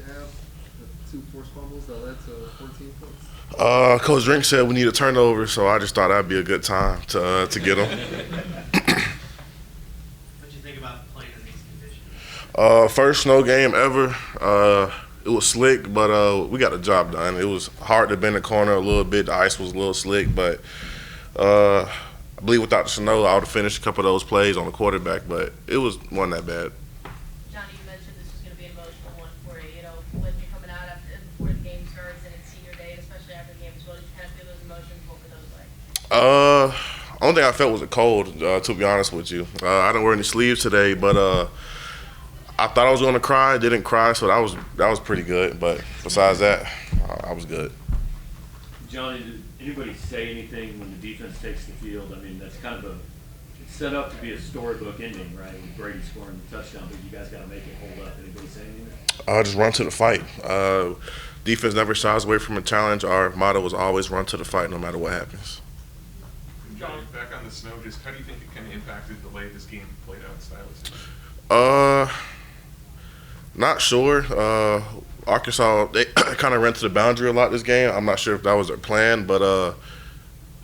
half, the 2 forced fumbles that led to 14 points? Coach Drink said we need a turnover, so I just thought that'd be a good time to get them. What'd you think about playing in these conditions? First snow game ever. It was slick, but we got the job done. It was hard to bend the corner a little bit. The ice was a little slick, but I believe without the snow, I would have finished a couple of those plays on the quarterback, but it wasn't that bad. Johnny, you mentioned this was going to be an emotional one for you. You know, when you're coming out before the game starts and it's senior day, especially after the game as well, did you kind of feel those emotions? What were those like? Only thing I felt was a cold, to be honest with you. I didn't wear any sleeves today, but I thought I was going to cry. Didn't cry, so that was pretty good. But besides that, I was good. Johnny, did anybody say anything when the defense takes the field? I mean, that's kind of it's set up to be a storybook ending, right? With Brady scoring the touchdown, but you guys got to make it hold up. Anybody say anything? Just run to the fight. Defense never shies away from a challenge. Our motto was always run to the fight, no matter what happens. John, back on the snow, just how do you think it kind of impacted the way this game played out stylistically? Not sure. Arkansas, they kind of ran to the boundary a lot this game. I'm not sure if that was their plan, but it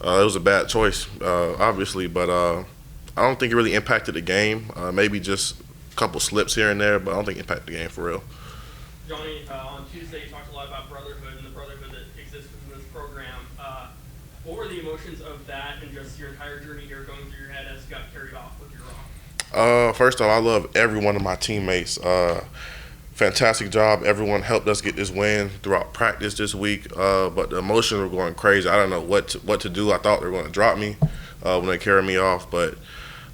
was a bad choice, obviously. But I don't think it really impacted the game. Maybe just a couple slips here and there, but I don't think it impacted the game for real. Johnny, on Tuesday you talked a lot about brotherhood and the brotherhood that exists within this program. What were the emotions of that and just your entire journey here going through your head as you got carried off with your rock? First off, I love every one of my teammates. Fantastic job. Everyone helped us get this win throughout practice this week. But the emotions were going crazy. I don't know what to do. I thought they were going to drop me when they carried me off. But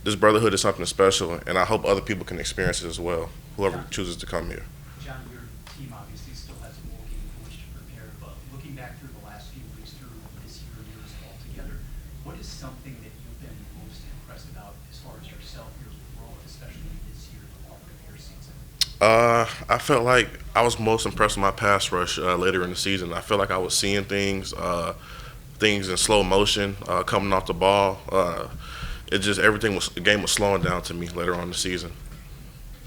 this brotherhood is something special, and I hope other people can experience it as well, whoever chooses to come here. John, your team obviously still has a bowl game for which to prepare, but looking back through the last few weeks through this year of yours altogether, what is something that you've been most impressed about as far as yourself, your role, especially this year, the part of your season? I felt like I was most impressed with my pass rush later in the season. I felt like I was seeing things in slow motion coming off the ball. The game was slowing down to me later on in the season.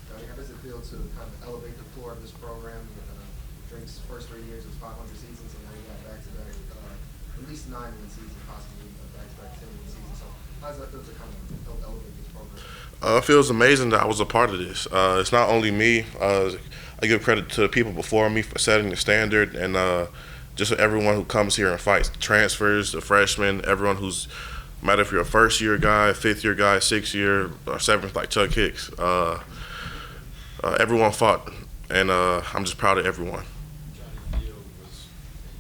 How does it feel to kind of elevate the floor of this program? Drink's first 3 years was 500 seasons, and now you got back-to-back, at least 9-win seasons, possibly back-to-back 10-win seasons. So how does that feel to kind of help elevate this program? It feels amazing that I was a part of this. It's not only me. I give credit to the people before me for setting the standard, and just everyone who comes here and fights. The transfers, the freshmen, everyone who's, no matter if you're a first-year guy, fifth-year guy, sixth-year, or seventh, like Chuck Hicks. Everyone fought, and I'm just proud of everyone. Johnny Theo was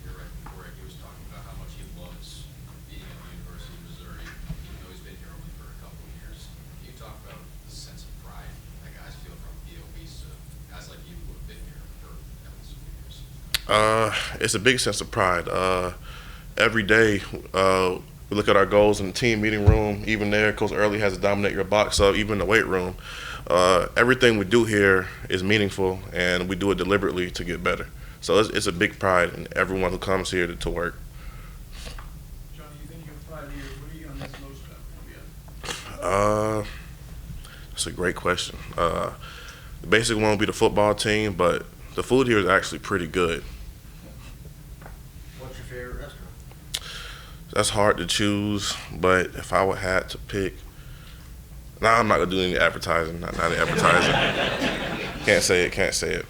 in your right before he was talking about how much he loves being at the University of Missouri, even though he's been here only for a couple of years. Can you talk about the sense of pride that guys feel from DOBs to guys like you who have been here for at least a few years? It's a big sense of pride. Every day, we look at our goals in the team meeting room. Even there, Coach Early has to dominate your box up, even in the weight room. Everything we do here is meaningful, and we do it deliberately to get better. So it's a big pride in everyone who comes here to work. Johnny, you think you have 5 years? What are you going to miss most about Columbia? That's a great question. The basic one would be the football team, but the food here is actually pretty good. What's your favorite restaurant? That's hard to choose, but if I would have to pick, I'm not gonna do any advertising. Not any advertising. Can't say it.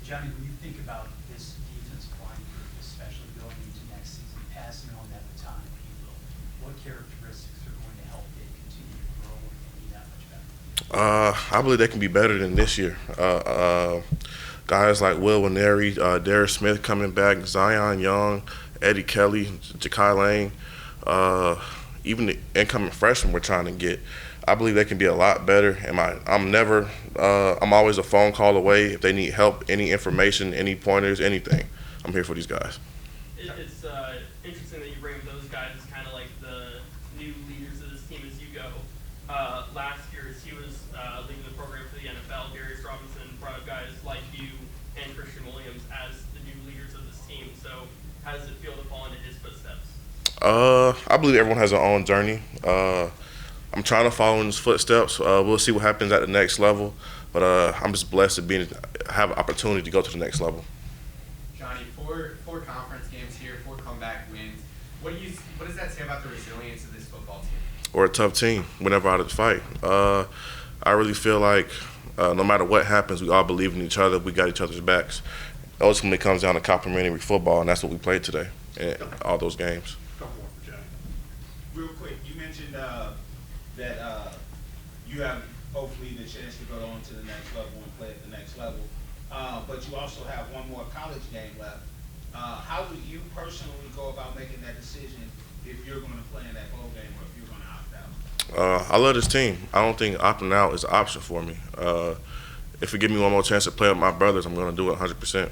Johnny, when you think about this defensive line group, especially going into next season, passing on that baton, if you will, what characteristics are going to help it continue to grow and be that much better? I believe they can be better than this year. Guys like Will Winery, Darius Smith coming back, Zion Young, Eddie Kelly, Ja'Kai Lane, even the incoming freshmen we're trying to get. I believe they can be a lot better. I'm always a phone call away if they need help, any information, any pointers, anything. I'm here for these guys. It's interesting that you bring up those guys as kind of like the new leaders of this team as you go. Last year, as he was leading the program for the NFL, Darius Robinson brought up guys like you and Christian Williams as the new leaders of this team. So how does it feel to fall into his footsteps? I believe everyone has their own journey. I'm trying to follow in his footsteps. We'll see what happens at the next level. But I'm just blessed to have an opportunity to go to the next level. Johnny, four conference games here, 4 comeback wins. What does that say about the resilience of this football team? We're a tough team whenever out of the fight. I really feel like no matter what happens, we all believe in each other. We got each other's backs. Ultimately, it comes down to complementary football, and that's what we played today in all those games. Couple more for Johnny. Real quick, you mentioned that you have hopefully the chance to go on to the next level and play at the next level, but you also have one more college game left. How do you personally go about making that decision if you're going to play in that bowl game or if you're going to opt out? I love this team. I don't think opting out is an option for me. If you give me one more chance to play with my brothers, I'm going to do it 100%.